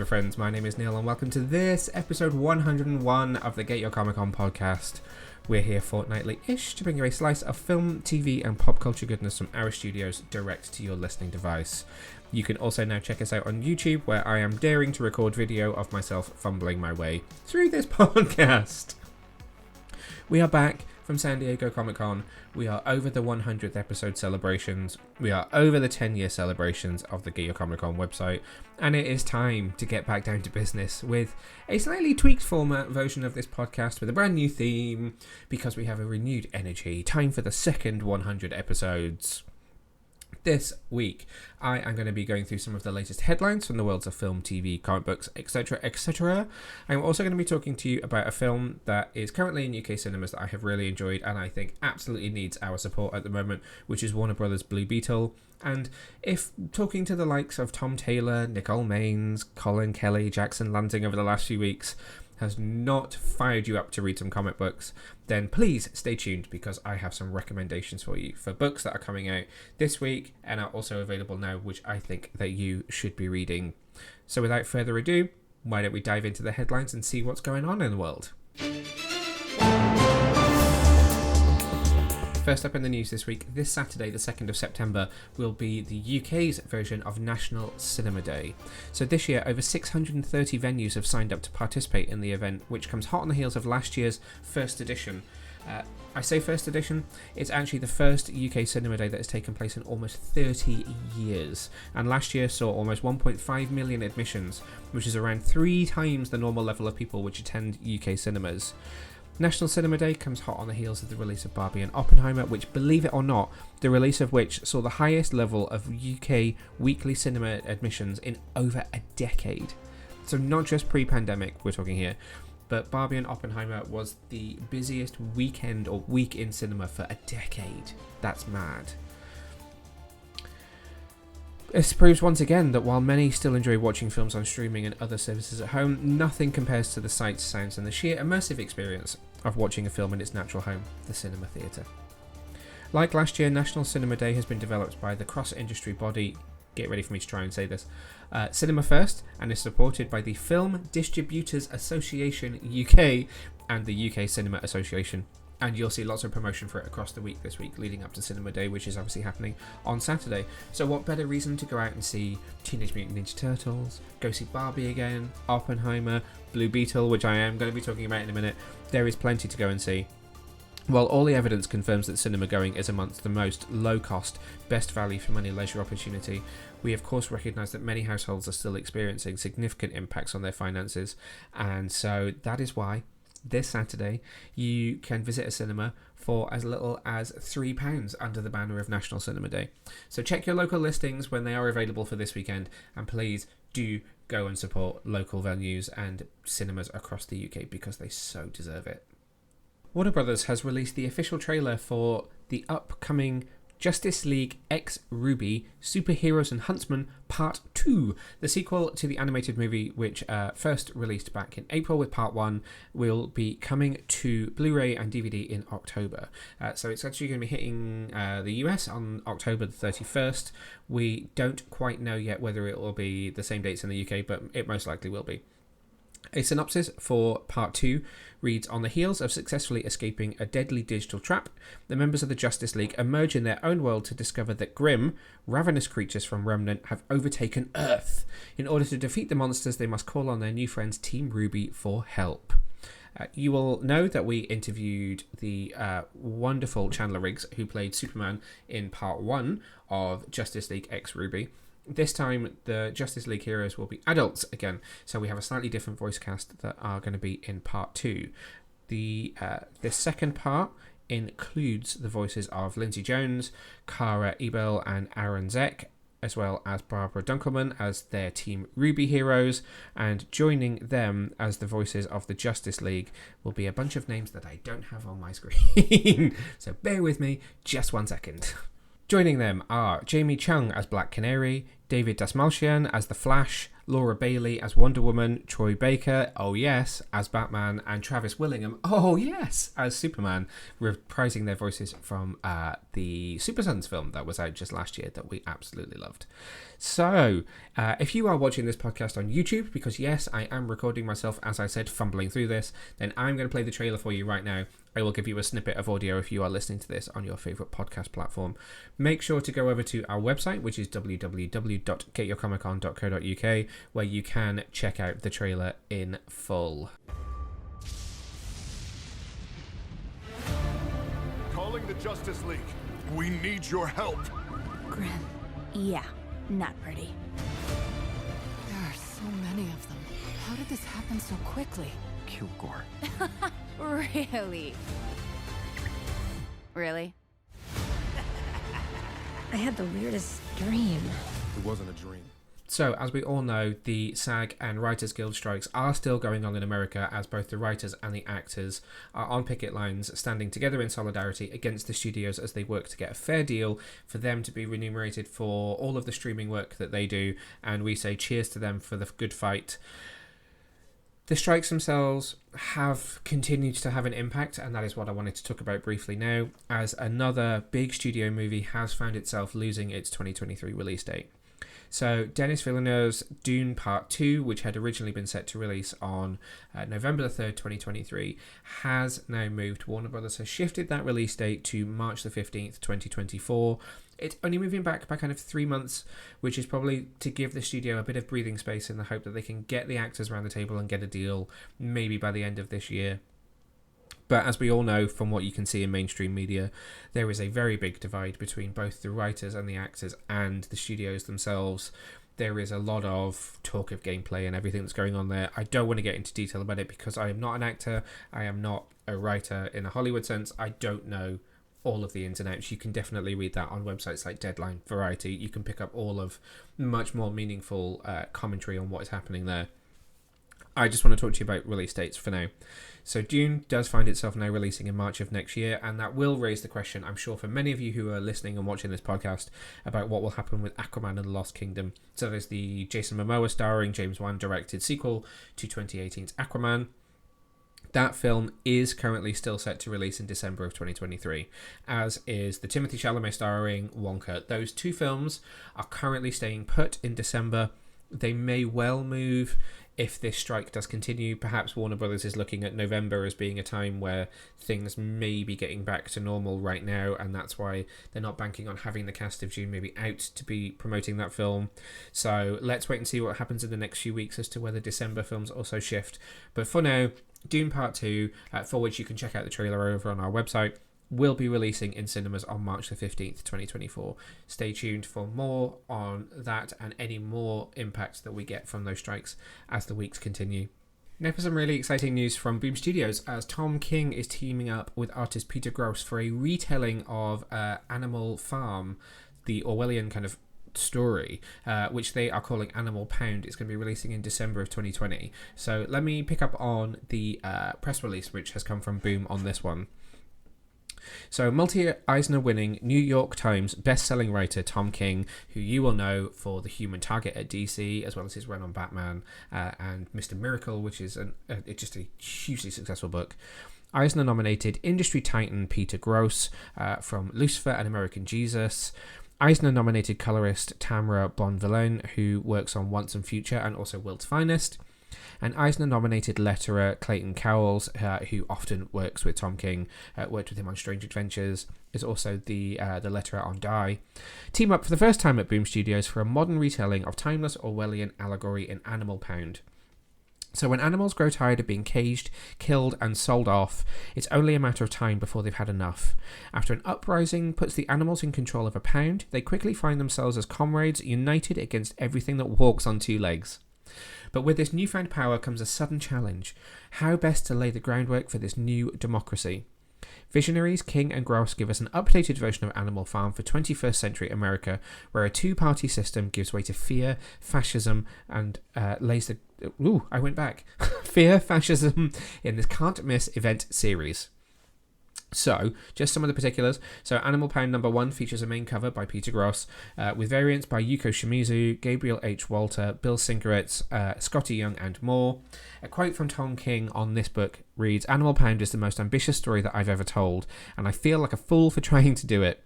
cyber friends, my name is Neil and welcome to this episode 101 of the Get Your Comic Con podcast. We're here fortnightly-ish to bring you a slice of film, TV and pop culture goodness from our studios direct to your listening device. You can also now check us out on YouTube, where I am daring to record video of myself fumbling my way through this podcast. We are back from San Diego Comic Con. We are over the 100th episode celebrations. We are over the 10-year celebrations of the Get Your Comic Con website. And it is time to get back down to business with a slightly tweaked format version of this podcast with a brand new theme, because we have a renewed energy. Time for the second 100 episodes. This week, I am going to be going through some of the latest headlines from the worlds of film, TV, comic books, etc., etc. I'm also going to be talking to you about a film that is currently in UK cinemas that I have really enjoyed and I think absolutely needs our support at the moment, which is Warner Brothers' Blue Beetle. And if talking to the likes of Tom Taylor, Nicole Maines, Colin Kelly, Jackson Lanting over the last few weeks has not fired you up to read some comic books, then please stay tuned, because I have some recommendations for you for books that are coming out this week and are also available now, which I think that you should be reading. So without further ado, why don't we dive into the headlines and see what's going on in the world? First up in the news this week, this Saturday, the 2nd of September, will be the UK's version of National Cinema Day. So this year, over 630 venues have signed up to participate in the event, which comes hot on the heels of last year's first edition. I say first edition, it's actually the first UK Cinema Day that has taken place in almost 30 years. And last year saw almost 1.5 million admissions, which is around 3 times the normal level of people which attend UK cinemas. National Cinema Day comes hot on the heels of the release of Barbie and Oppenheimer, which, believe it or not, the release of which saw the highest level of UK weekly cinema admissions in over a decade. So not just pre-pandemic we're talking here, but Barbie and Oppenheimer was the busiest weekend or week in cinema for a decade. That's mad. This proves once again that while many still enjoy watching films on streaming and other services at home, nothing compares to the sights, sounds and the sheer immersive experience of watching a film in its natural home, the cinema theatre. Like last year, National Cinema Day has been developed by the cross-industry body, get ready for me to try and say this, Cinema First, and is supported by the Film Distributors Association UK and the UK Cinema Association. And you'll see lots of promotion for it across the week this week, leading up to Cinema Day, which is obviously happening on Saturday. So what better reason to go out and see Teenage Mutant Ninja Turtles, go see Barbie again, Oppenheimer, Blue Beetle, which I am going to be talking about in a minute. There is plenty to go and see. While all the evidence confirms that cinema going is amongst the most low-cost, best value for money leisure opportunity, we of course recognise that many households are still experiencing significant impacts on their finances, and so that is why this Saturday, you can visit a cinema for as little as £3 under the banner of National Cinema Day. So check your local listings when they are available for this weekend, and please do go and support local venues and cinemas across the UK, because they so deserve it. Warner Brothers has released the official trailer for the upcoming Justice League X RWBY Superheroes and Huntsman Part 2, the sequel to the animated movie, which first released back in April with Part 1, will be coming to Blu-ray and DVD in October. So it's actually going to be hitting the US on October the 31st. We don't quite know yet whether it will be the same dates in the UK, but it most likely will be. A synopsis for Part 2 reads, on the heels of successfully escaping a deadly digital trap, the members of the Justice League emerge in their own world to discover that grim, ravenous creatures from Remnant have overtaken Earth. In order to defeat the monsters, they must call on their new friends Team RWBY for help. You will know that we interviewed the wonderful Chandler Riggs, who played Superman in Part 1 of Justice League X RWBY. This time, the Justice League heroes will be adults again, so we have a slightly different voice cast that are going to be in Part 2. The second part includes the voices of Lindsay Jones, Cara Ebel and Aaron Zek, as well as Barbara Dunkelman as their Team RWBY heroes, and joining them as the voices of the Justice League will be a bunch of names that I don't have on my screen, so bear with me just 1 second. Joining them are Jamie Chung as Black Canary, David Dastmalchian as The Flash, Laura Bailey as Wonder Woman, Troy Baker, oh yes, as Batman, and Travis Willingham, oh yes, as Superman, reprising their voices from the Super Sons film that was out just last year that we absolutely loved. So, if you are watching this podcast on YouTube, because yes, I am recording myself, as I said, fumbling through this, then I'm going to play the trailer for you right now. I will give you a snippet of audio if you are listening to this on your favourite podcast platform. Make sure to go over to our website, which is www.getyourcomiccon.co.uk, where you can check out the trailer in full. Calling the Justice League. We need your help. Grim. Yeah, not pretty. There are so many of them. How did this happen so quickly? Kilgore. Really? Really? I had the weirdest dream. It wasn't a dream. So, as we all know, the SAG and Writers Guild strikes are still going on in America, as both the writers and the actors are on picket lines, standing together in solidarity against the studios as they work to get a fair deal for them to be remunerated for all of the streaming work that they do, and we say cheers to them for the good fight. The strikes themselves have continued to have an impact, and that is what I wanted to talk about briefly now, as another big studio movie has found itself losing its 2023 release date. So Denis Villeneuve's Dune Part 2, which had originally been set to release on November the 3rd, 2023, has now moved. Warner Brothers has shifted that release date to March the 15th, 2024. It's only moving back by kind of 3 months, which is probably to give the studio a bit of breathing space in the hope that they can get the actors around the table and get a deal maybe by the end of this year. But as we all know from what you can see in mainstream media, there is a very big divide between both the writers and the actors and the studios themselves. There is a lot of talk of gameplay and everything that's going on there. I don't want to get into detail about it because I am not an actor. I am not a writer in a Hollywood sense. I don't know all of the ins and outs. You can definitely read that on websites like Deadline, Variety. You can pick up all of much more meaningful commentary on what is happening there. I just want to talk to you about release dates for now. So Dune does find itself now releasing in March of next year, and that will raise the question, I'm sure, for many of you who are listening and watching this podcast, about what will happen with Aquaman and the Lost Kingdom. So there's the Jason Momoa starring, James Wan directed sequel to 2018's Aquaman. That film is currently still set to release in December of 2023, as is the Timothée Chalamet starring Wonka. Those two films are currently staying put in December. They may well move if this strike does continue. Perhaps Warner Brothers is looking at November as being a time where things may be getting back to normal right now, and that's why they're not banking on having the cast of Dune maybe out to be promoting that film. So let's wait and see what happens in the next few weeks as to whether December films also shift. But for now, Dune Part 2, for which you can check out the trailer over on our website, will be releasing in cinemas on March the 15th, 2024. Stay tuned for more on that and any more impacts that we get from those strikes as the weeks continue. Now for some really exciting news from Boom Studios, as Tom King is teaming up with artist Peter Gross for a retelling of Animal Farm, the Orwellian kind of story, which they are calling Animal Pound. It's going to be releasing in December of 2020. So let me pick up on the press release which has come from Boom on this one. So multi-Eisner winning New York Times best-selling writer Tom King, who you will know for The Human Target at DC, as well as his run on Batman and Mr. Miracle, which is just a hugely successful book. Eisner nominated industry titan Peter Gross from Lucifer and American Jesus. Eisner nominated colorist Tamara Bonvillain, who works on Once and Future and also World's Finest. And Eisner nominated letterer Clayton Cowles, who often works with Tom King, worked with him on Strange Adventures, is also the letterer on Die. Team up for the first time at Boom Studios for a modern retelling of timeless Orwellian allegory in Animal Pound. So when animals grow tired of being caged, killed and sold off, it's only a matter of time before they've had enough. After an uprising puts the animals in control of a pound, they quickly find themselves as comrades united against everything that walks on two legs. But with this newfound power comes a sudden challenge. How best to lay the groundwork for this new democracy? Visionaries King and Gross give us an updated version of Animal Farm for 21st century America, where a two-party system gives way to fear, fascism, and lays the... fear, fascism in this can't-miss event series. So, just some of the particulars. So, Animal Pound number 1 features a main cover by Peter Gross, with variants by Yuko Shimizu, Gabriel H. Walter, Bill Sienkiewicz, Scotty Young, and more. A quote from Tom King on this book reads, "Animal Pound is the most ambitious story that I've ever told, and I feel like a fool for trying to do it.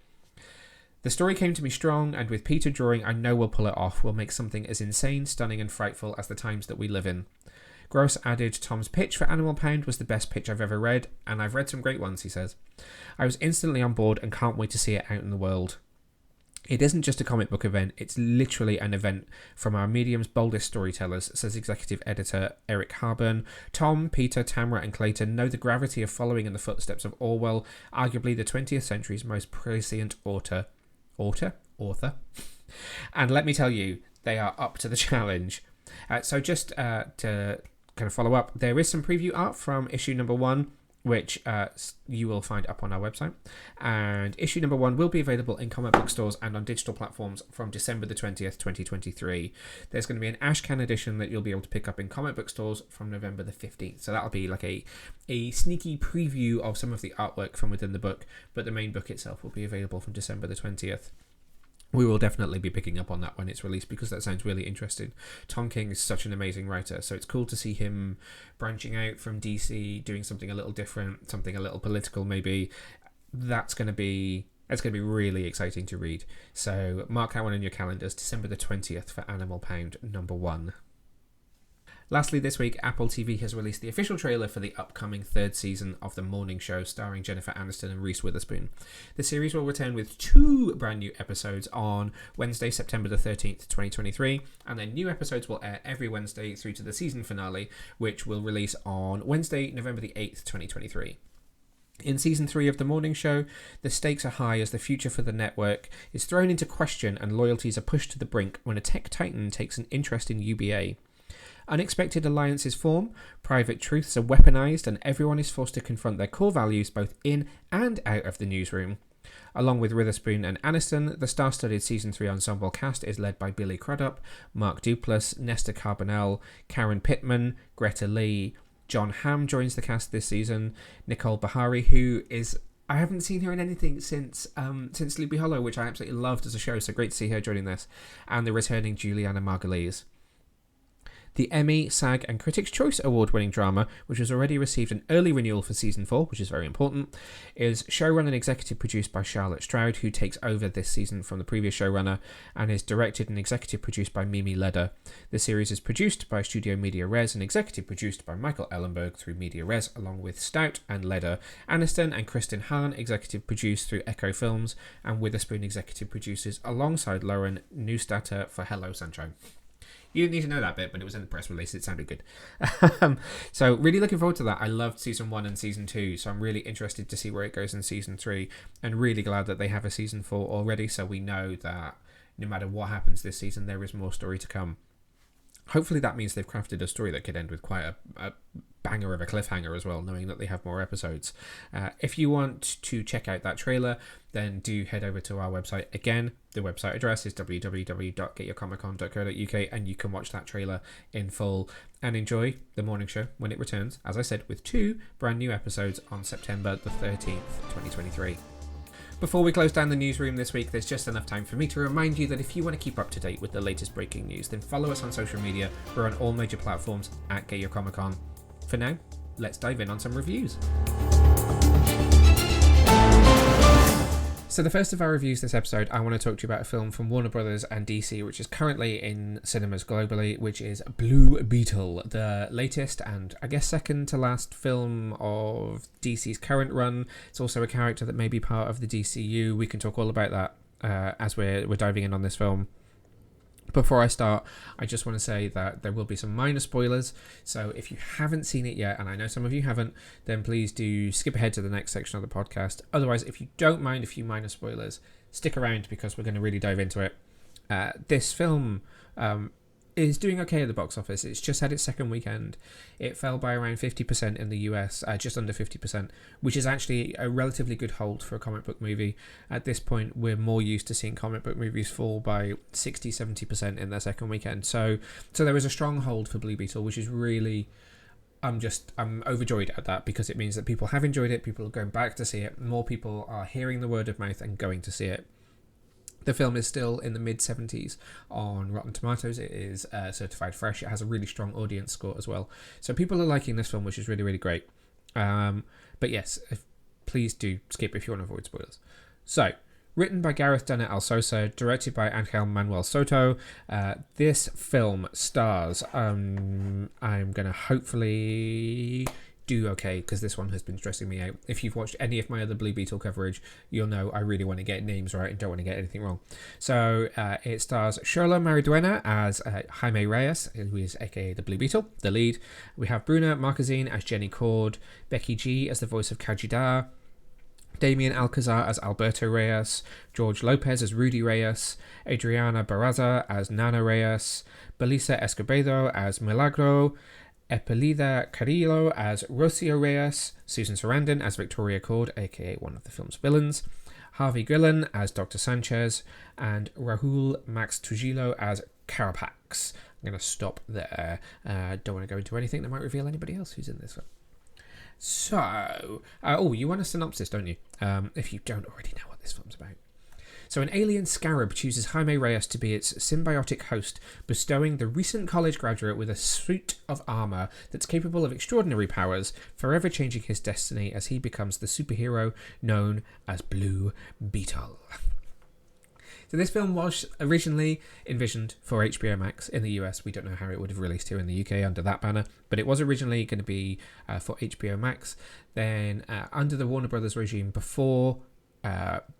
The story came to me strong, and with Peter drawing, I know we'll pull it off. We'll make something as insane, stunning, and frightful as the times that we live in." Gross added, "Tom's pitch for Animal Pound was the best pitch I've ever read, and I've read some great ones," he says. "I was instantly on board and can't wait to see it out in the world. It isn't just a comic book event, it's literally an event from our medium's boldest storytellers," says executive editor Eric Harburn. "Tom, Peter, Tamara, and Clayton know the gravity of following in the footsteps of Orwell, arguably the 20th century's most prescient author. And let me tell you, they are up to the challenge." So just to kind of follow up, there is some preview art from issue number 1, which you will find up on our website. And issue number 1 will be available in comic book stores and on digital platforms from December the 20th, 2023. There's going to be an Ashcan edition that you'll be able to pick up in comic book stores from November the 15th. So that'll be like a sneaky preview of some of the artwork from within the book, but the main book itself will be available from December the 20th. We will definitely be picking up on that when it's released, because that sounds really interesting. Tom King is such an amazing writer, so it's cool to see him branching out from DC, doing something a little different, something a little political maybe. That's going to be really exciting to read. So mark that one in your calendars, December the 20th for Animal Pound number 1. Lastly, this week, Apple TV has released the official trailer for the upcoming 3rd season of The Morning Show, starring Jennifer Aniston and Reese Witherspoon. The series will return with 2 brand new episodes on Wednesday, September the 13th, 2023, and then new episodes will air every Wednesday through to the season finale, which will release on Wednesday, November the 8th, 2023. In Season 3 of The Morning Show, the stakes are high as the future for the network is thrown into question and loyalties are pushed to the brink when a tech titan takes an interest in UBA. Unexpected alliances form, private truths are weaponized, and everyone is forced to confront their core values both in and out of the newsroom. Along with Witherspoon and Aniston, the star-studded Season 3 ensemble cast is led by Billy Crudup, Mark Duplass, Nesta Carbonell, Karen Pittman, Greta Lee. John Hamm joins the cast this season. Nicole Bahari, who is... I haven't seen her in anything since Sleepy Hollow, which I absolutely loved as a show, so great to see her joining this. And the returning Juliana Margulies. The Emmy, SAG and Critics' Choice Award-winning drama, which has already received an early renewal for Season 4, which is very important, is showrun and executive produced by Charlotte Stroud, who takes over this season from the previous showrunner, and is directed and executive produced by Mimi Leder. The series is produced by Studio Media Res and executive produced by Michael Ellenberg through Media Res, along with Stout and Leder. Aniston and Kristen Hahn executive produced through Echo Films, and Witherspoon executive produces alongside Lauren Neustatter for Hello Sunshine. You didn't need to know that bit, but it was in the press release. It sounded good. So really looking forward to that. I loved Season 1 and Season 2, so I'm really interested to see where it goes in Season 3, and really glad that they have a Season 4 already, so we know that no matter what happens this season, there is more story to come. Hopefully that means they've crafted a story that could end with quite a banger of a cliffhanger as well, knowing that they have more episodes. If you want to check out that trailer, then do head over to our website. Again, the website address is www.getyourcomiccon.co.uk, and you can watch that trailer in full and enjoy The Morning Show when it returns, as I said, with 2 brand new episodes on September the 13th, 2023. Before we close down the newsroom this week, there's just enough time for me to remind you that if you want to keep up to date with the latest breaking news, then follow us on social media. We're on all major platforms at Get Your Comic Con. For now, let's dive in on some reviews. So the first of our reviews this episode, I want to talk to you about a film from Warner Brothers and DC, which is currently in cinemas globally, which is Blue Beetle, the latest and I guess second to last film of DC's current run. It's also a character that may be part of the DCU. We can talk all about that as we're diving in on this film. Before I start, I just want to say that there will be some minor spoilers, so if you haven't seen it yet, and I know some of you haven't, then please do skip ahead to the next section of the podcast. Otherwise, if you don't mind a few minor spoilers, stick around because we're going to really dive into it. This film is doing okay at the box office. It's just had its second weekend. It fell by around 50% in the US, just under 50%, which is actually a relatively good hold for a comic book movie. At this point, we're more used to seeing comic book movies fall by 60-70% in their second weekend. So there is a strong hold for Blue Beetle, which is really I'm overjoyed at that, because it means that people have enjoyed it, people are going back to see it, more people are hearing the word of mouth and going to see it. The film is still in the mid-70s on Rotten Tomatoes. It is certified fresh. It has a really strong audience score as well. So people are liking this film, which is really, really great. But yes, please do skip if you want to avoid spoilers. So, written by Gareth Dunnett Alsosa, directed by Angel Manuel Soto. This film stars... I'm going to hopefully... do okay, because this one has been stressing me out. If you've watched any of my other Blue Beetle coverage, you'll know I really want to get names right and don't want to get anything wrong. So it stars Xolo Mariduena as Jaime Reyes, who is aka the Blue Beetle, the lead. We have Bruna Marquezine as Jenny Cord, Becky G as the voice of Kajidar, Damien Alcazar as Alberto Reyes, George Lopez as Rudy Reyes, Adriana Barraza as Nana Reyes, Belisa Escobedo as Milagro, Epelida Carrillo as Rocio Reyes, Susan Sarandon as Victoria Cord, aka one of the film's villains, Harvey Grillen as Dr. Sanchez, and Rahul Max Trujillo as Carapax. I'm going to stop there. Don't want to go into anything that might reveal anybody else who's in this film. So, you want a synopsis, don't you? If you don't already know what this film's about. So an alien scarab chooses Jaime Reyes to be its symbiotic host, bestowing the recent college graduate with a suit of armour that's capable of extraordinary powers, forever changing his destiny as he becomes the superhero known as Blue Beetle. So this film was originally envisioned for HBO Max in the US. We don't know how it would have released here in the UK under that banner, but it was originally going to be for HBO Max. Then under the Warner Brothers regime before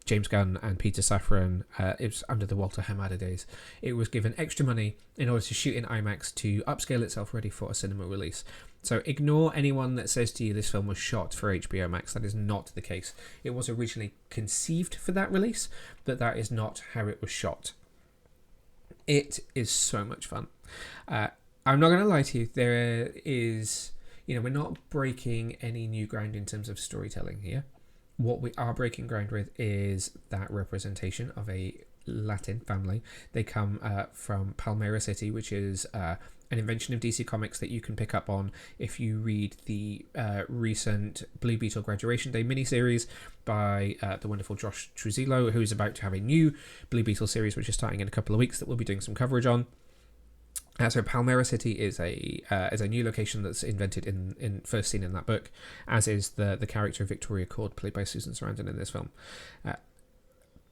James Gunn and Peter Safran, it was under the Walter Hamada days, it was given extra money in order to shoot in IMAX to upscale itself ready for a cinema release. So ignore anyone that says to you this film was shot for HBO Max. That is not the case. It was originally conceived for that release, but that is not how it was shot. It is so much fun. I'm not going to lie to you, there is, we're not breaking any new ground in terms of storytelling here. What we are breaking ground with is that representation of a Latin family. They come from Palmera City, which is an invention of DC Comics that you can pick up on if you read the recent Blue Beetle Graduation Day miniseries by the wonderful Josh Trujillo, who is about to have a new Blue Beetle series, which is starting in a couple of weeks that we'll be doing some coverage on. So Palmera City is a new location that's invented in first seen in that book, as is the character of Victoria Cord, played by Susan Sarandon in this film.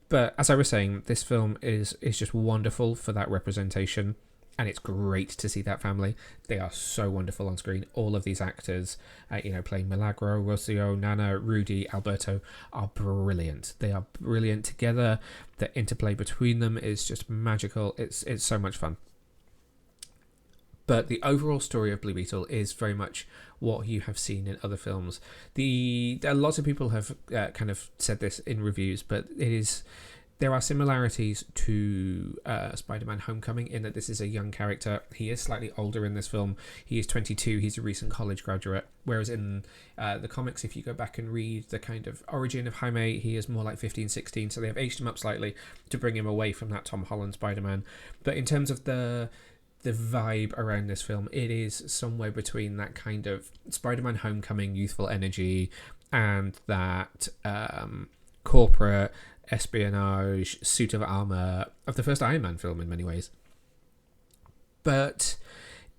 But as I was saying, this film is just wonderful for that representation, and it's great to see that family. They are so wonderful on screen. All of these actors, playing Milagro, Rocio, Nana, Rudy, Alberto, are brilliant. They are brilliant together. The interplay between them is just magical. It's so much fun. But the overall story of Blue Beetle is very much what you have seen in other films. Lots of people have kind of said this in reviews, but there are similarities to Spider-Man Homecoming in that this is a young character. He is slightly older in this film. He is 22. He's a recent college graduate. Whereas in the comics, if you go back and read the kind of origin of Jaime, he is more like 15, 16. So they have aged him up slightly to bring him away from that Tom Holland Spider-Man. But in terms of the vibe around this film, it is somewhere between that kind of Spider-Man Homecoming youthful energy and that corporate espionage suit of armor of the first Iron Man film in many ways. But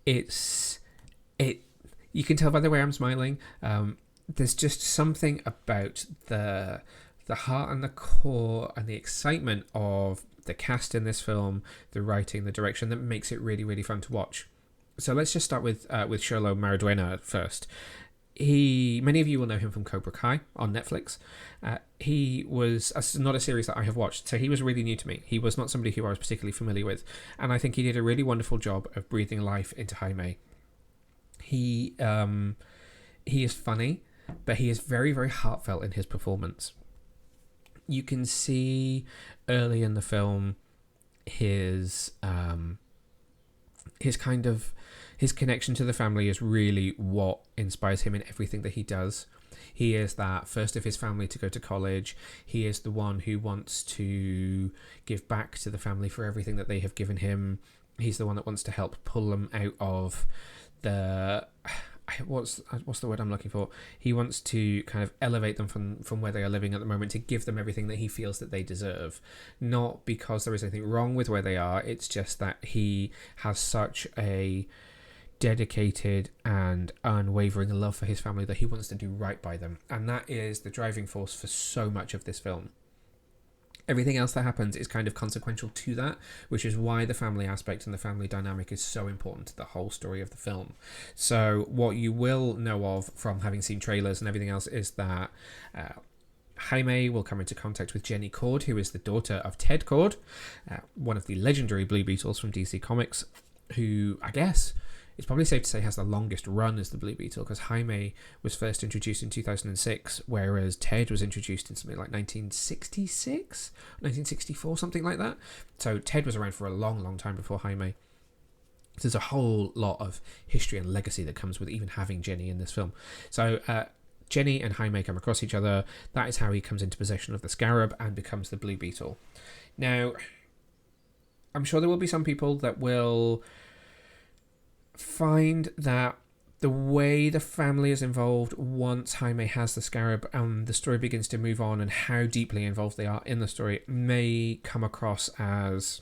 you can tell by the way I'm smiling, there's just something about the heart and the core and the excitement of the cast in this film, the writing, the direction, that makes it really, really fun to watch. So let's just start with Xolo Mariduena first. Many of you will know him from Cobra Kai on Netflix. He was not a series that I have watched, so he was really new to me. He was not somebody who I was particularly familiar with, and I think he did a really wonderful job of breathing life into Jaime. He is funny, but he is very, very heartfelt in his performance. You can see early in the film his connection to the family is really what inspires him in everything that he does. He is that first of his family to go to college. He is the one who wants to give back to the family for everything that they have given him. He's the one that wants to help pull them out of the what's the word I'm looking for? He wants to kind of elevate them from where they are living at the moment, to give them everything that he feels that they deserve. Not because there is anything wrong with where they are, it's just that he has such a dedicated and unwavering love for his family that he wants to do right by them. And that is the driving force for so much of this film. Everything else that happens is kind of consequential to that, which is why the family aspect and the family dynamic is so important to the whole story of the film. So what you will know of from having seen trailers and everything else is that Jaime will come into contact with Jenny Cord, who is the daughter of Ted Cord, one of the legendary Blue Beetles from DC Comics, who I guess it's probably safe to say has the longest run as the Blue Beetle, because Jaime was first introduced in 2006, whereas Ted was introduced in something like 1966, 1964, something like that. So Ted was around for a long, long time before Jaime. There's a whole lot of history and legacy that comes with even having Jenny in this film. So Jenny and Jaime come across each other. That is how he comes into possession of the Scarab and becomes the Blue Beetle. Now, I'm sure there will be some people that will find that the way the family is involved once Jaime has the Scarab and the story begins to move on, and how deeply involved they are in the story, may come across as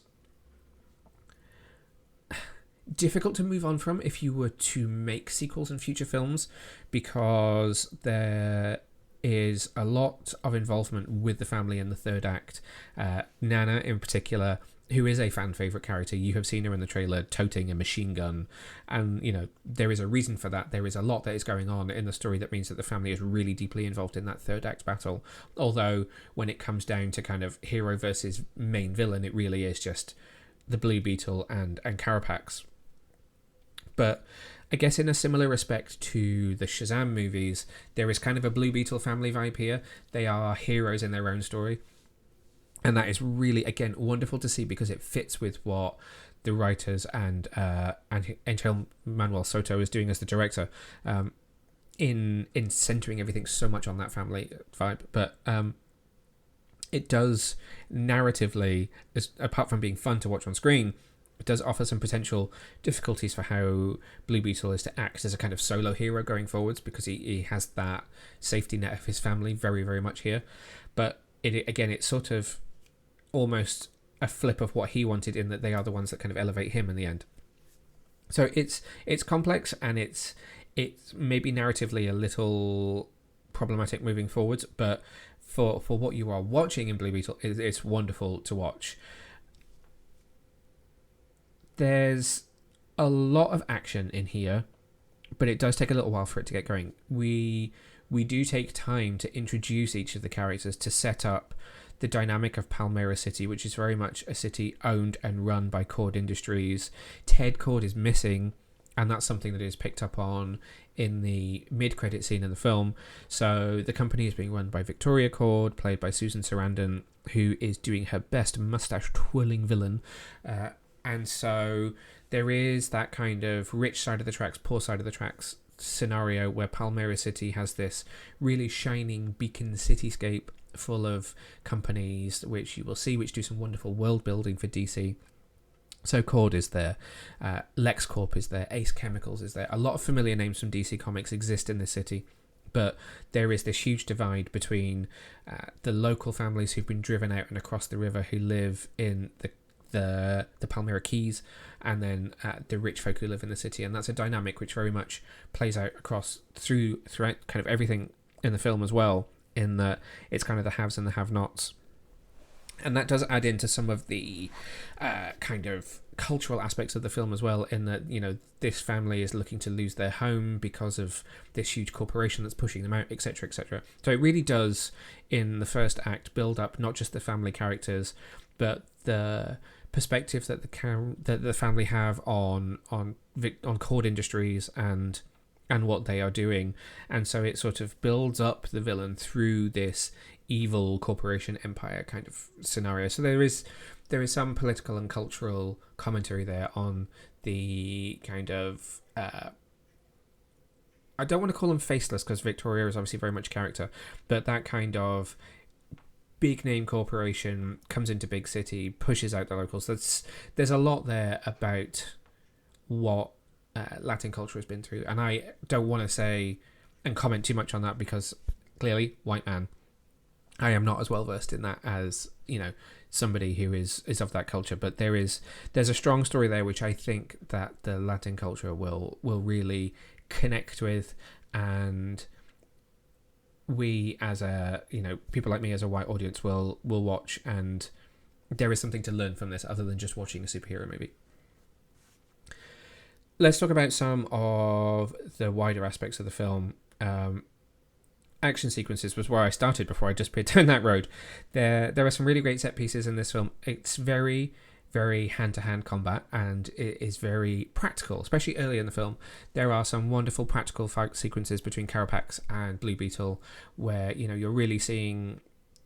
difficult to move on from if you were to make sequels and future films, because there is a lot of involvement with the family in the third act. Nana in particular, who is a fan favourite character. You have seen her in the trailer toting a machine gun, and you know there is a reason for that. There is a lot that is going on in the story that means that the family is really deeply involved in that third act battle, although when it comes down to kind of hero versus main villain, it really is just the Blue Beetle and Carapax. But I guess in a similar respect to the Shazam movies, there is kind of a Blue Beetle family vibe here. They are heroes in their own story. And that is really, again, wonderful to see, because it fits with what the writers and Angel Manuel Soto is doing as the director, in centering everything so much on that family vibe. But it does narratively, apart from being fun to watch on screen, it does offer some potential difficulties for how Blue Beetle is to act as a kind of solo hero going forwards, because he has that safety net of his family very, very much here. But it's sort of almost a flip of what he wanted, in that they are the ones that kind of elevate him in the end. So it's complex, and it's maybe narratively a little problematic moving forwards, but for what you are watching in Blue Beetle, it's wonderful to watch. There's a lot of action in here, but it does take a little while for it to get going. We do take time to introduce each of the characters, to set up the dynamic of Palmyra City, which is very much a city owned and run by Cord Industries. Ted Cord is missing, and that's something that is picked up on in the mid-credit scene in the film. So the company is being run by Victoria Cord, played by Susan Sarandon, who is doing her best mustache-twirling villain. And so there is that kind of rich side of the tracks, poor side of the tracks scenario, where Palmyra City has this really shining beacon cityscape full of companies, which you will see, which do some wonderful world building for DC. So Cord is there, LexCorp is there, Ace Chemicals is there. A lot of familiar names from DC Comics exist in this city, but there is this huge divide between the local families who've been driven out and across the river, who live in the Palmyra Keys, and then the rich folk who live in the city. And that's a dynamic which very much plays out throughout kind of everything in the film as well, in that it's kind of the haves and the have-nots. And that does add into some of the kind of cultural aspects of the film as well, in that, you know, this family is looking to lose their home because of this huge corporation that's pushing them out, etc., etc. So it really does, in the first act, build up not just the family characters, but the perspective that the family have on Cord Industries and what they are doing. And so it sort of builds up the villain through this evil corporation empire kind of scenario. So there is some political and cultural commentary there on the kind of I don't want to call them faceless, because Victoria is obviously very much character, but that kind of big name corporation comes into big city, pushes out the locals. There's a lot there about what Latin culture has been through. And I don't want to say and comment too much on that because clearly, white man, I am not as well versed in that as, you know, somebody who is of that culture. But there's a strong story there which I think that the Latin culture will really connect with, and we as a, you know, people like me as a white audience will watch, and there is something to learn from this other than just watching a superhero movie. Let's talk about some of the wider aspects of the film. Action sequences was where I started before I just peered down that road. There are some really great set pieces in this film. It's very, very hand-to-hand combat, and it is very practical, especially early in the film. There are some wonderful practical fight sequences between Carapax and Blue Beetle where, you know, you're really seeing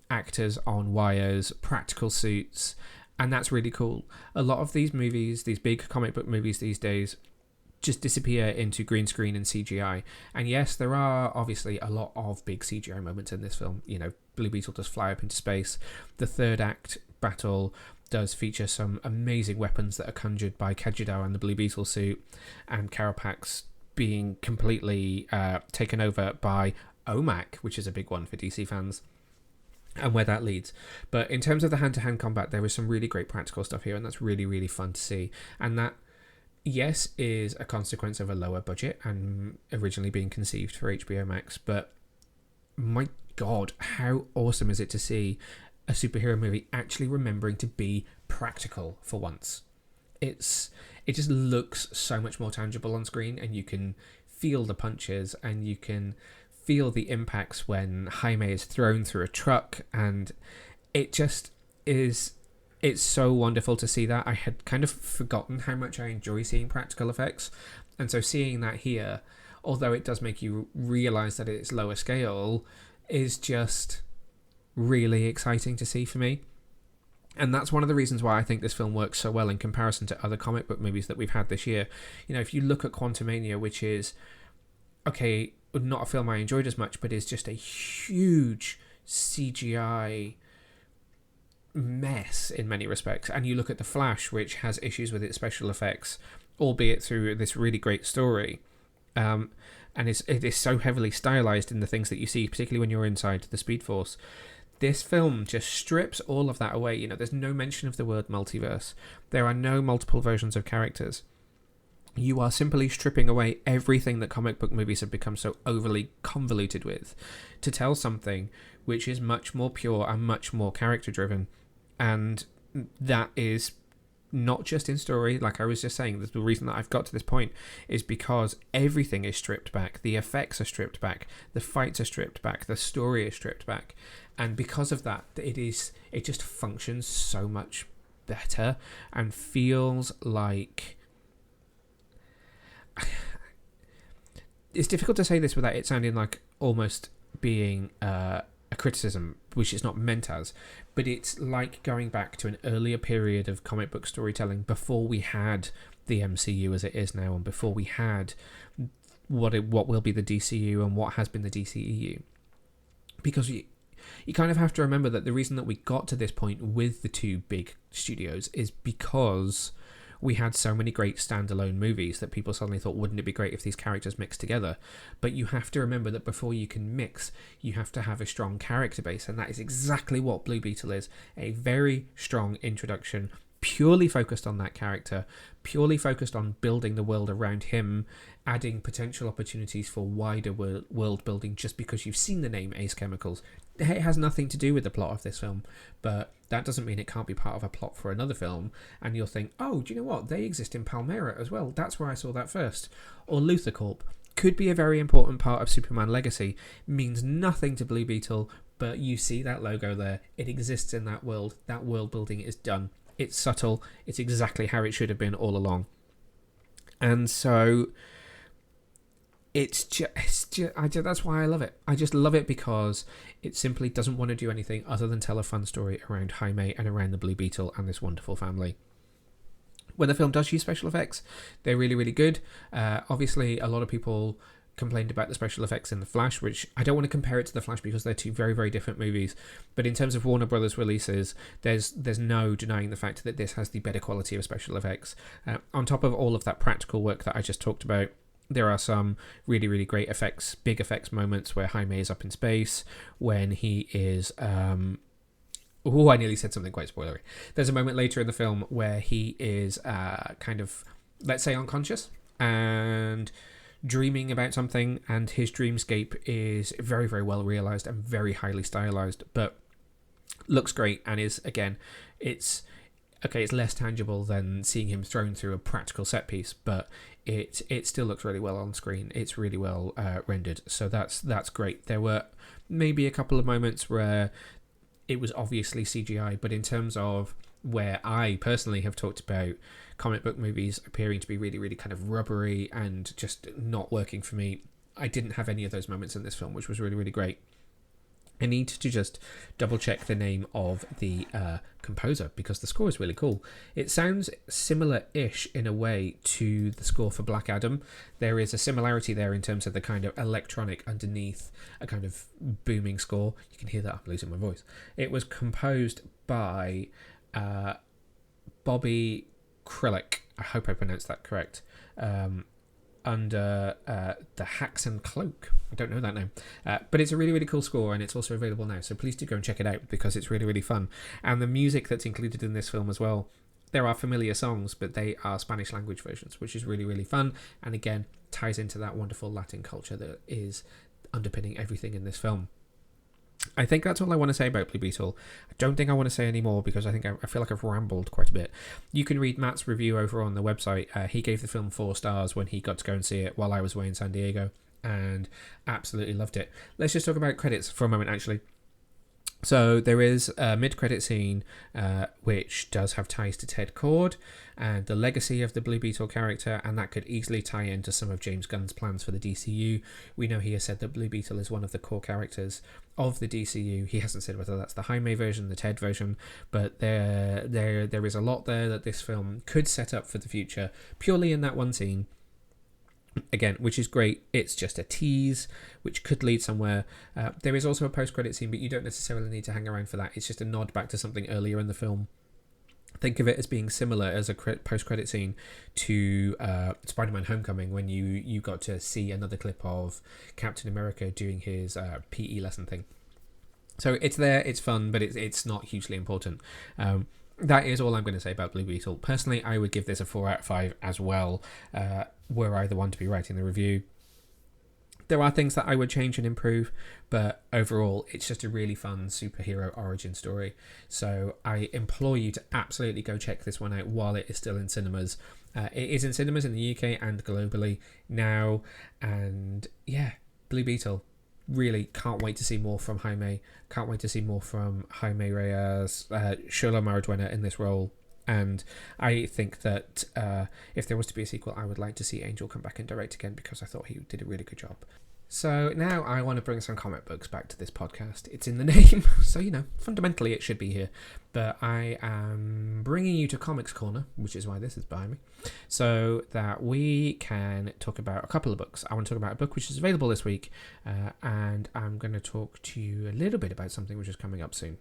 actors on wires, practical suits, and that's really cool. A lot of these movies, these big comic book movies these days, just disappear into green screen and CGI. And yes, there are obviously a lot of big CGI moments in this film. You know, Blue Beetle does fly up into space. The third act battle does feature some amazing weapons that are conjured by Kajidao and the Blue Beetle suit, and Carapax being completely taken over by OMAC, which is a big one for DC fans, and where that leads. But in terms of the hand-to-hand combat, there is some really great practical stuff here, and that's really, really fun to see. And that, yes, is a consequence of a lower budget and originally being conceived for HBO Max, but my God, how awesome is it to see a superhero movie actually remembering to be practical for once. It just looks so much more tangible on screen, and you can feel the punches and you can feel the impacts when Jaime is thrown through a truck, and it just is, it's so wonderful to see that. I had kind of forgotten how much I enjoy seeing practical effects, and so seeing that here, although it does make you realise that it's lower scale, is just really exciting to see for me. And that's one of the reasons why I think this film works so well in comparison to other comic book movies that we've had this year. You know, if you look at Quantumania, which is, okay, not a film I enjoyed as much, but is just a huge CGI mess in many respects, and you look at The Flash, which has issues with its special effects, albeit through this really great story, and it is so heavily stylized in the things that you see, particularly when you're inside the Speed Force. This film just strips all of that away. You know, there's no mention of the word multiverse. There are no multiple versions of characters. You are simply stripping away everything that comic book movies have become so overly convoluted with to tell something which is much more pure and much more character driven. And that is not just in story, like I was just saying, the reason that I've got to this point is because everything is stripped back. The effects are stripped back, the fights are stripped back, the story is stripped back, and because of that, it just functions so much better and feels like, it's difficult to say this without it sounding like almost being a criticism, which it's not meant as, but it's like going back to an earlier period of comic book storytelling before we had the MCU as it is now, and before we had what will be the DCU and what has been the DCEU. Because you kind of have to remember that the reason that we got to this point with the two big studios is because we had so many great standalone movies that people suddenly thought, wouldn't it be great if these characters mixed together? But you have to remember that before you can mix, you have to have a strong character base, and that is exactly what Blue Beetle is. A very strong introduction, purely focused on that character, purely focused on building the world around him, adding potential opportunities for wider world building just because you've seen the name Ace Chemicals. It has nothing to do with the plot of this film, but that doesn't mean it can't be part of a plot for another film, and you'll think, oh, do you know what, they exist in Palmyra as well, that's where I saw that first. Or Luthor Corp could be a very important part of Superman Legacy, means nothing to Blue Beetle, but you see that logo there, it exists in that world building is done, it's subtle, it's exactly how it should have been all along. And so that's why I love it. I just love it because it simply doesn't want to do anything other than tell a fun story around Jaime and around the Blue Beetle and this wonderful family. When the film does use special effects, they're really, really good. Obviously, a lot of people complained about the special effects in The Flash, which I don't want to compare it to The Flash because they're two very, very different movies. But in terms of Warner Brothers releases, there's no denying the fact that this has the better quality of special effects. On top of all of that practical work that I just talked about, there are some really, really great effects, big effects moments where Jaime is up in space, when he is... I nearly said something quite spoilery. There's a moment later in the film where he is kind of, let's say, unconscious and dreaming about something, and his dreamscape is very, very well realised and very highly stylised, but looks great, and is, again, it's less tangible than seeing him thrown through a practical set piece, but it still looks really well on screen. It's really well rendered, so that's great. There were maybe a couple of moments where it was obviously CGI, but in terms of where I personally have talked about comic book movies appearing to be really, really kind of rubbery and just not working for me, I didn't have any of those moments in this film, which was really, really great. I need to just double check the name of the composer, because the score is really cool. It sounds similar-ish in a way to the score for Black Adam. There is a similarity there in terms of the kind of electronic underneath a kind of booming score. You can hear that, I'm losing my voice. It was composed by Bobby Krillick. I hope I pronounced that correct. Under the Hacks and Cloak. I don't know that name. But it's a really, really cool score, and it's also available now. So please do go and check it out, because it's really, really fun. And the music that's included in this film as well, there are familiar songs, but they are Spanish language versions, which is really, really fun. And again, ties into that wonderful Latin culture that is underpinning everything in this film. I think that's all I want to say about Blue Beetle. I don't think I want to say any more, because I feel like I've rambled quite a bit. You can read Matt's review over on the website. He gave the film 4 stars when he got to go and see it while I was away in San Diego, and absolutely loved it. Let's just talk about credits for a moment, actually. So there is a mid-credit scene which does have ties to Ted Kord and the legacy of the Blue Beetle character, and that could easily tie into some of James Gunn's plans for the DCU. We know he has said that Blue Beetle is one of the core characters of the DCU. He hasn't said whether that's the Jaime version, the Ted version, but there is a lot there that this film could set up for the future, purely in that one scene. Again, which is great. It's just a tease, which could lead somewhere. There is also a post-credit scene, but you don't necessarily need to hang around for that. It's just a nod back to something earlier in the film. Think of it as being similar as a post-credit scene to Spider-Man Homecoming, when you got to see another clip of Captain America doing his PE lesson thing. So it's there, it's fun, but it's not hugely important. That is all I'm going to say about Blue Beetle. Personally, I would give this a 4 out of 5 as well, were I the one to be writing the review. There are things that I would change and improve, but overall, it's just a really fun superhero origin story. So I implore you to absolutely go check this one out while it is still in cinemas. It is in cinemas in the UK and globally now, and yeah, Blue Beetle. Really can't wait to see more from Jaime. Can't wait to see more from Jaime Reyes, Shola Mariduena in this role. And I think that if there was to be a sequel, I would like to see Angel come back and direct again, because I thought he did a really good job. So now I want to bring some comic books back to this podcast. It's in the name, so fundamentally it should be here. But I am bringing you to Comics Corner, which is why this is behind me, so that we can talk about a couple of books. I want to talk about a book which is available this week, and I'm going to talk to you a little bit about something which is coming up soon.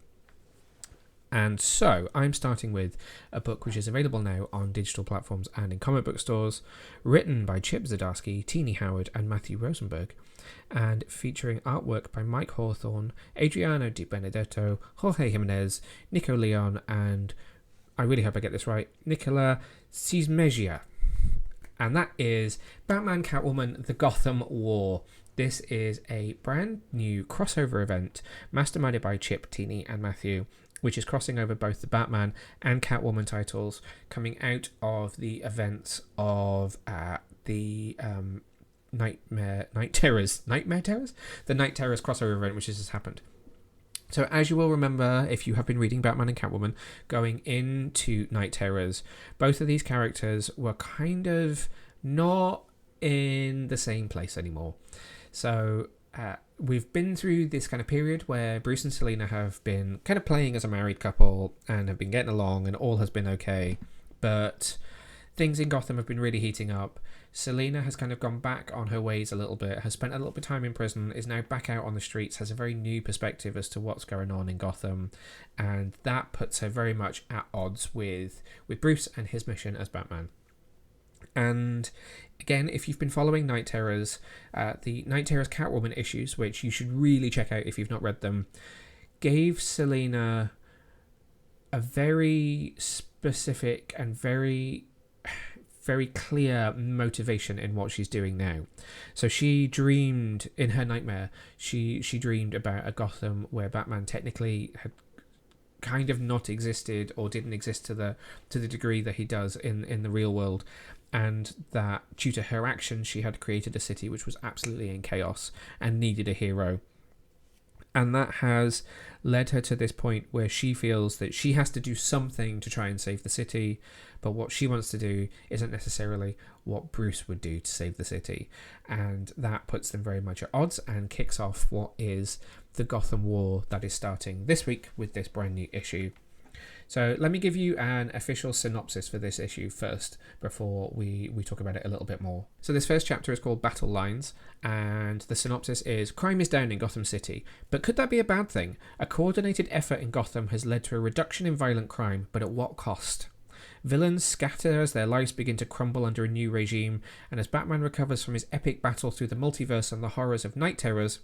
And so I'm starting with a book which is available now on digital platforms and in comic book stores, written by Chip Zdarsky, Teenie Howard and Matthew Rosenberg, and featuring artwork by Mike Hawthorne, Adriano Di Benedetto, Jorge Jimenez, Nico Leon, and I really hope I get this right, Nicola Cismezia. And that is Batman Catwoman The Gotham War. This is a brand new crossover event masterminded by Chip, Teenie and Matthew, which is crossing over both the Batman and Catwoman titles, coming out of the events of the Nightmare Terrors? The Night Terrors crossover event, which has happened. So as you will remember, if you have been reading Batman and Catwoman, going into Night Terrors, both of these characters were kind of not in the same place anymore. So we've been through this kind of period where Bruce and Selina have been kind of playing as a married couple and have been getting along and all has been okay. But things in Gotham have been really heating up. Selina has kind of gone back on her ways a little bit, has spent a little bit of time in prison, is now back out on the streets, has a very new perspective as to what's going on in Gotham, and that puts her very much at odds with Bruce and his mission as Batman. And again, if you've been following Night Terrors, the Night Terrors Catwoman issues, which you should really check out if you've not read them, gave Selina a very specific and very clear motivation in what she's doing now. So she dreamed in her nightmare, she dreamed about a Gotham where Batman technically had kind of not existed or didn't exist to the degree that he does in the real world, and that due to her actions she had created a city which was absolutely in chaos and needed a hero. And that has led her to this point where she feels that she has to do something to try and save the city, but what she wants to do isn't necessarily what Bruce would do to save the city. And that puts them very much at odds and kicks off what is the Gotham War that is starting this week with this brand new issue. So let me give you an official synopsis for this issue first before we talk about it a little bit more. So this first chapter is called Battle Lines, and the synopsis is: crime is down in Gotham City, but could that be a bad thing? A coordinated effort in Gotham has led to a reduction in violent crime, but at what cost? Villains scatter as their lives begin to crumble under a new regime, and as Batman recovers from his epic battle through the multiverse and the horrors of Night Terrors,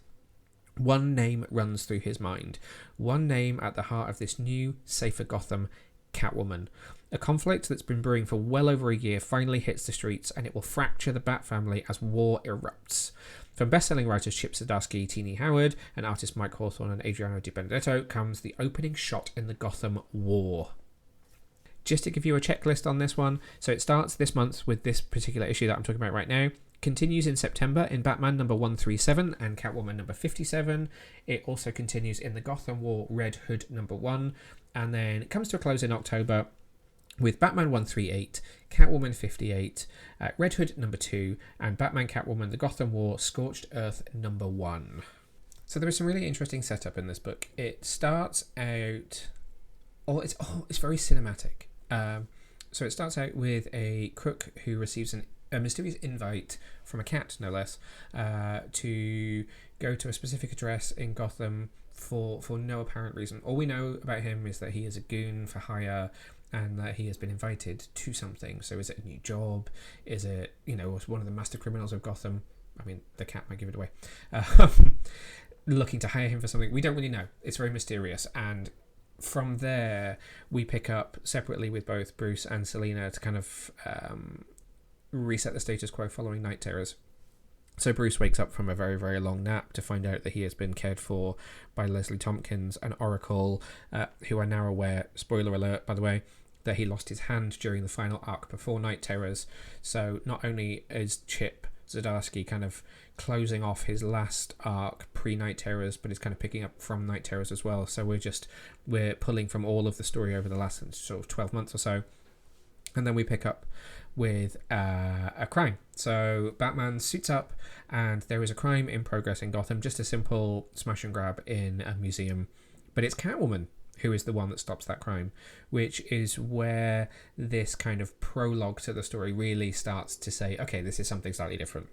one name runs through his mind. One name at the heart of this new, safer Gotham: Catwoman. A conflict that's been brewing for well over a year finally hits the streets, and it will fracture the Bat family as war erupts. From best-selling writers Chip Zdarsky, Teenie Howard, and artists Mike Hawthorne and Adriano Di Benedetto comes the opening shot in the Gotham War. Just to give you a checklist on this one, so it starts this month with this particular issue that I'm talking about right now, continues in September in Batman number 137 and Catwoman number 57. It also continues in the Gotham War Red Hood number 1, and then it comes to a close in October with Batman 138, Catwoman 58, Red Hood number 2, and Batman Catwoman The Gotham War Scorched Earth number 1. So there is some really interesting setup in this book. It starts out... it's very cinematic. So it starts out with a crook who receives a mysterious invite from a cat, no less, to go to a specific address in Gotham for no apparent reason. All we know about him is that he is a goon for hire and that he has been invited to something. So is it a new job? Is it, one of the master criminals of Gotham? I mean, the cat might give it away. Looking to hire him for something. We don't really know. It's very mysterious, and from there we pick up separately with both Bruce and Selina to kind of reset the status quo following Night Terrors. So Bruce wakes up from a very, very long nap to find out that he has been cared for by Leslie Tompkins and Oracle, who are now aware, spoiler alert by the way, that he lost his hand during the final arc before Night Terrors. So not only is Chip Zdarsky kind of closing off his last arc pre-Night Terrors, but it's kind of picking up from Night Terrors as well. So we're pulling from all of the story over the last sort of 12 months or so. And then we pick up with a crime. So Batman suits up and there is a crime in progress in Gotham, just a simple smash and grab in a museum. But it's Catwoman who is the one that stops that crime, which is where this kind of prologue to the story really starts to say, okay, this is something slightly different.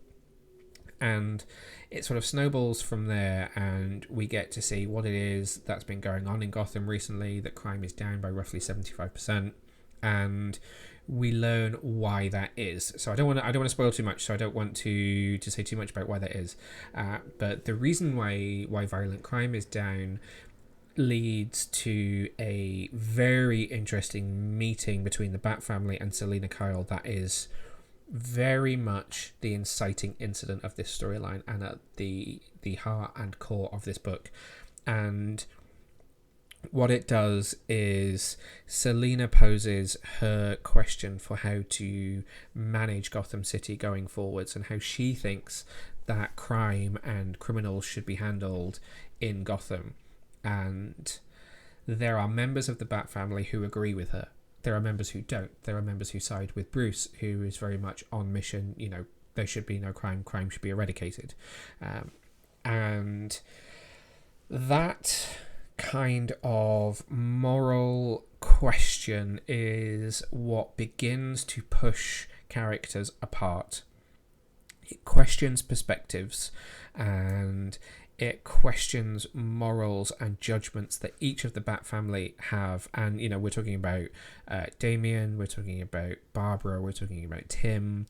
And it sort of snowballs from there, and we get to see what it is that's been going on in Gotham recently, that crime is down by roughly 75%, and we learn why that is. So I don't want to spoil too much, so I don't want to say too much about why that is. But the reason why violent crime is down leads to a very interesting meeting between the Bat family and Selina Kyle that is very much the inciting incident of this storyline and at the heart and core of this book. And what it does is Selina poses her question for how to manage Gotham City going forwards and how she thinks that crime and criminals should be handled in Gotham. And there are members of the Bat family who agree with her. There are members who don't. There are members who side with Bruce, who is very much on mission. There should be no crime. Crime should be eradicated. And that kind of moral question is what begins to push characters apart. It questions perspectives, and it questions morals and judgments that each of the Bat family have. And, you know, we're talking about Damien, we're talking about Barbara, we're talking about Tim,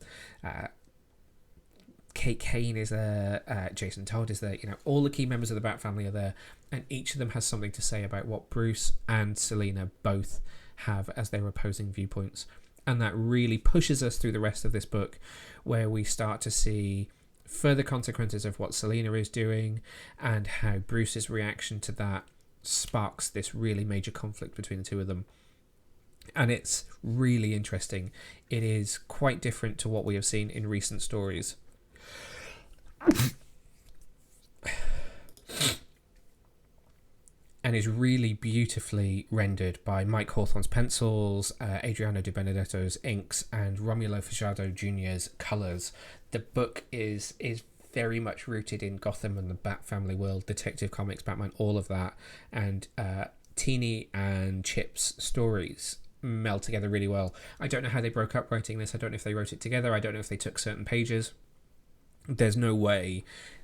Kate Kane is there, Jason Todd is there, you know, all the key members of the Bat family are there, and each of them has something to say about what Bruce and Selina both have as their opposing viewpoints. And that really pushes us through the rest of this book, where we start to see further consequences of what Selina is doing, and how Bruce's reaction to that sparks this really major conflict between the two of them. And it's really interesting. It is quite different to what we have seen in recent stories. And is really beautifully rendered by Mike Hawthorne's pencils, Adriano Di Benedetto's inks, and Romulo Fajardo Jr.'s colours. The book is very much rooted in Gotham and the Bat family world, Detective Comics, Batman, all of that. And Teeny and Chip's stories meld together really well. I don't know how they broke up writing this. I don't know if they wrote it together. I don't know if they took certain pages. There's no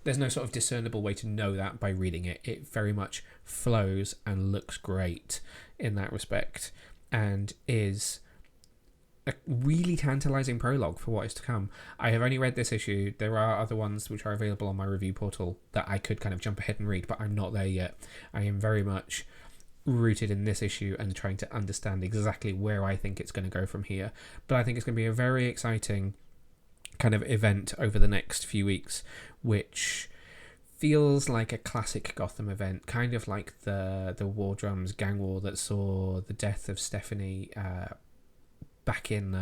sort of discernible way to know that by reading it. It very much flows and looks great in that respect, and is a really tantalizing prologue for what is to come. I have only read this issue. There are other ones which are available on my review portal that I could kind of jump ahead and read, but I'm not there yet. I am very much rooted in this issue and trying to understand exactly where I think it's going to go from here. But I think it's going to be a very exciting kind of event over the next few weeks, which feels like a classic Gotham event, kind of like the War Drums gang war that saw the death of Stephanie back in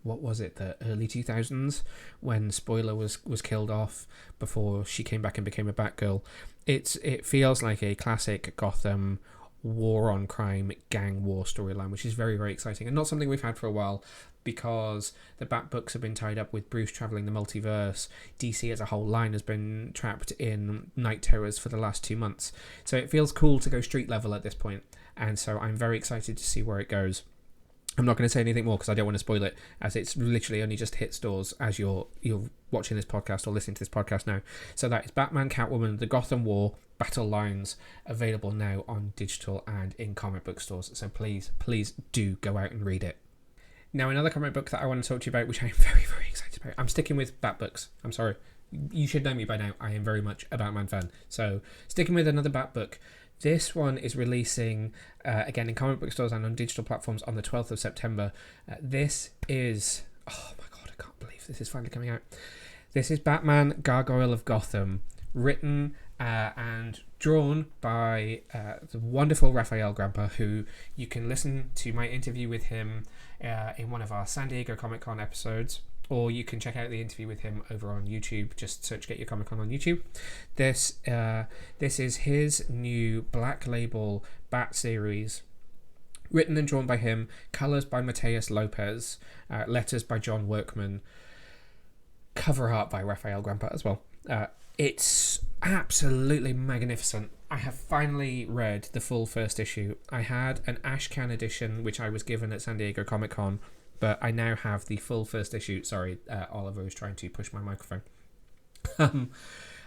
what was it, the early 2000s, when Spoiler was killed off before she came back and became a Batgirl. It feels like a classic Gotham war on crime gang war storyline, which is very, very exciting, and not something we've had for a while, because the Bat books have been tied up with Bruce travelling the multiverse. DC as a whole line has been trapped in night terrors for the last 2 months. So it feels cool to go street level at this point. And so I'm very excited to see where it goes. I'm not going to say anything more because I don't want to spoil it, as it's literally only just hit stores as you're watching this podcast or listening to this podcast now. So that is Batman, Catwoman, The Gotham War, Battle Lines, available now on digital and in comic book stores. So please do go out and read it. Now, another comic book that I want to talk to you about, which I am very, very excited about. I'm sticking with Bat books. I'm sorry. You should know me by now. I am very much a Batman fan. So, sticking with another Bat book. This one is releasing, again, in comic book stores and on digital platforms on the 12th of September. This is... Oh my god, I can't believe this is finally coming out. This is Batman, Gargoyle of Gotham, written and drawn by the wonderful Raphael Grandpa, who you can listen to my interview with him in one of our San Diego Comic-Con episodes, or you can check out the interview with him over on YouTube. Just search Get Your Comic-Con on YouTube. This is his new Black Label Bat series, written and drawn by him, colours by Mateus Lopez, letters by John Workman, cover art by Raphael Grandpa as well. It's absolutely magnificent. I have finally read the full first issue. I had an Ashcan edition, which I was given at San Diego Comic-Con, but I now have the full first issue. Sorry, Oliver is trying to push my microphone.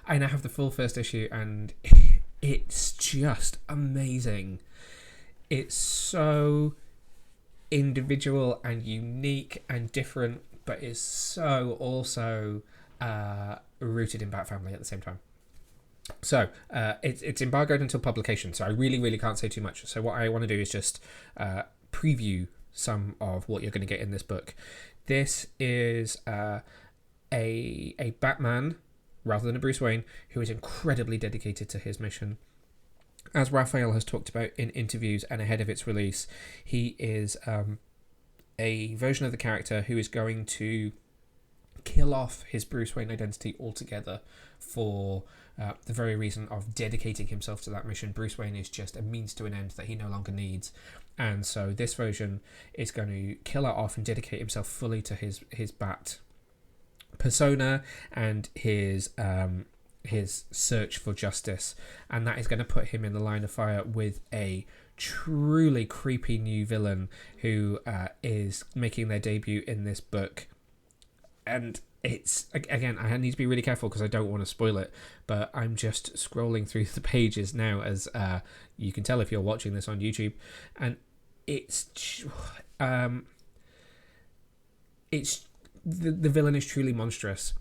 I now have the full first issue, and it's just amazing. It's so individual and unique and different, but is so also rooted in Bat Family at the same time. So it's embargoed until publication, so I really can't say too much. So what I want to do is just preview some of what you're going to get in this book. This is a Batman rather than a Bruce Wayne who is incredibly dedicated to his mission. As Raphael has talked about in interviews and ahead of its release, he is a version of the character who is going to kill off his Bruce Wayne identity altogether for the very reason of dedicating himself to that mission. Bruce Wayne is just a means to an end that he no longer needs, and so this version is going to kill it off and dedicate himself fully to his Bat persona and his search for justice, and that is going to put him in the line of fire with a truly creepy new villain who is making their debut in this book. And it's, again, I need to be really careful because I don't want to spoil it, but I'm just scrolling through the pages now, as you can tell if you're watching this on YouTube, and it's the villain is truly monstrous.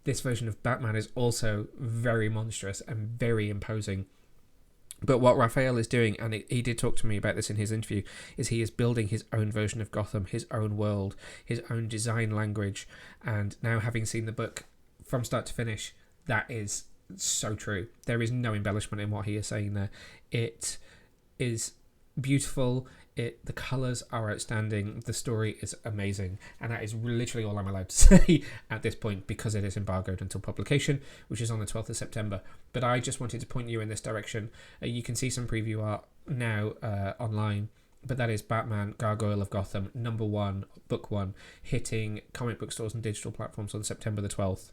This version of Batman is also very monstrous and very imposing. But what Raphael is doing, and he did talk to me about this in his interview, is he is building his own version of Gotham, his own world, his own design language. And now, having seen the book from start to finish, that is so true. There is no embellishment in what he is saying there. It is beautiful. The colours are outstanding. The story is amazing. And that is literally all I'm allowed to say at this point, because it is embargoed until publication, which is on the 12th of September. But I just wanted to point you in this direction. You can see some preview art now online. But that is Batman, Gargoyle of Gotham, #1, book 1, hitting comic book stores and digital platforms on September the 12th.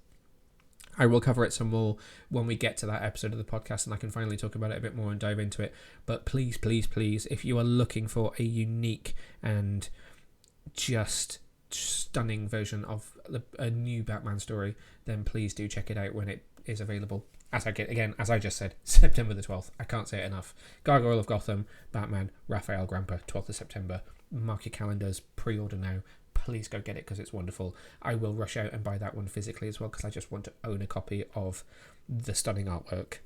I will cover it some more when we get to that episode of the podcast and I can finally talk about it a bit more and dive into it. But please, please, please, if you are looking for a unique and just stunning version of a new Batman story, then please do check it out when it is available. As I just said, September the 12th. I can't say it enough. Gargoyle of Gotham, Batman, Raphael Grampa, 12th of September. Mark your calendars, pre-order now. Please go get it because it's wonderful. I will rush out and buy that one physically as well because I just want to own a copy of the stunning artwork.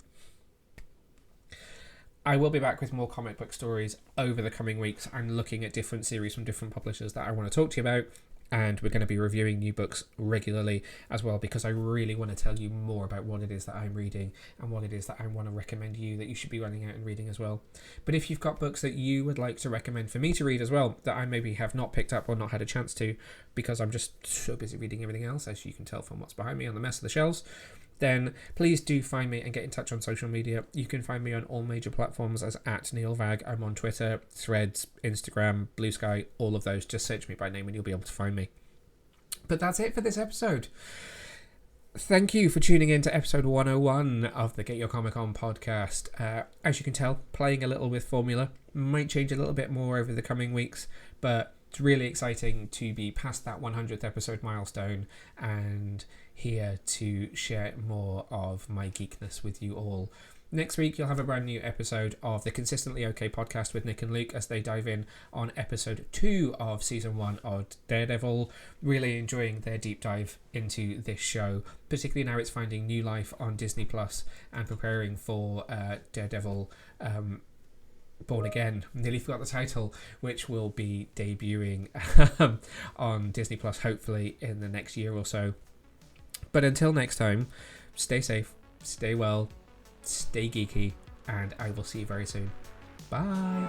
I will be back with more comic book stories over the coming weeks. I'm looking at different series from different publishers that I want to talk to you about, and we're going to be reviewing new books regularly as well, because I really want to tell you more about what it is that I'm reading and what it is that I want to recommend you that you should be running out and reading as well. But if you've got books that you would like to recommend for me to read as well, that I maybe have not picked up or not had a chance to because I'm just so busy reading everything else, as you can tell from what's behind me on the mess of the shelves, then please do find me and get in touch on social media. You can find me on all major platforms as @NeilVag. I'm on Twitter, Threads, Instagram, Blue Sky, all of those. Just search me by name and you'll be able to find me. But that's it for this episode. Thank you for tuning in to episode 101 of the Get Your Comic On podcast. As you can tell, playing a little with formula. Might change a little bit more over the coming weeks, but it's really exciting to be past that 100th episode milestone and here to share more of my geekness with you all. Next week, you'll have a brand new episode of the Consistently OK podcast with Nick and Luke as they dive in on episode 2 of season 1 of Daredevil. Really enjoying their deep dive into this show, particularly now it's finding new life on Disney Plus and preparing for Daredevil Born Again. Nearly forgot the title, which will be debuting on Disney Plus hopefully in the next year or so. But until next time, stay safe, stay well, stay geeky, and I will see you very soon. Bye.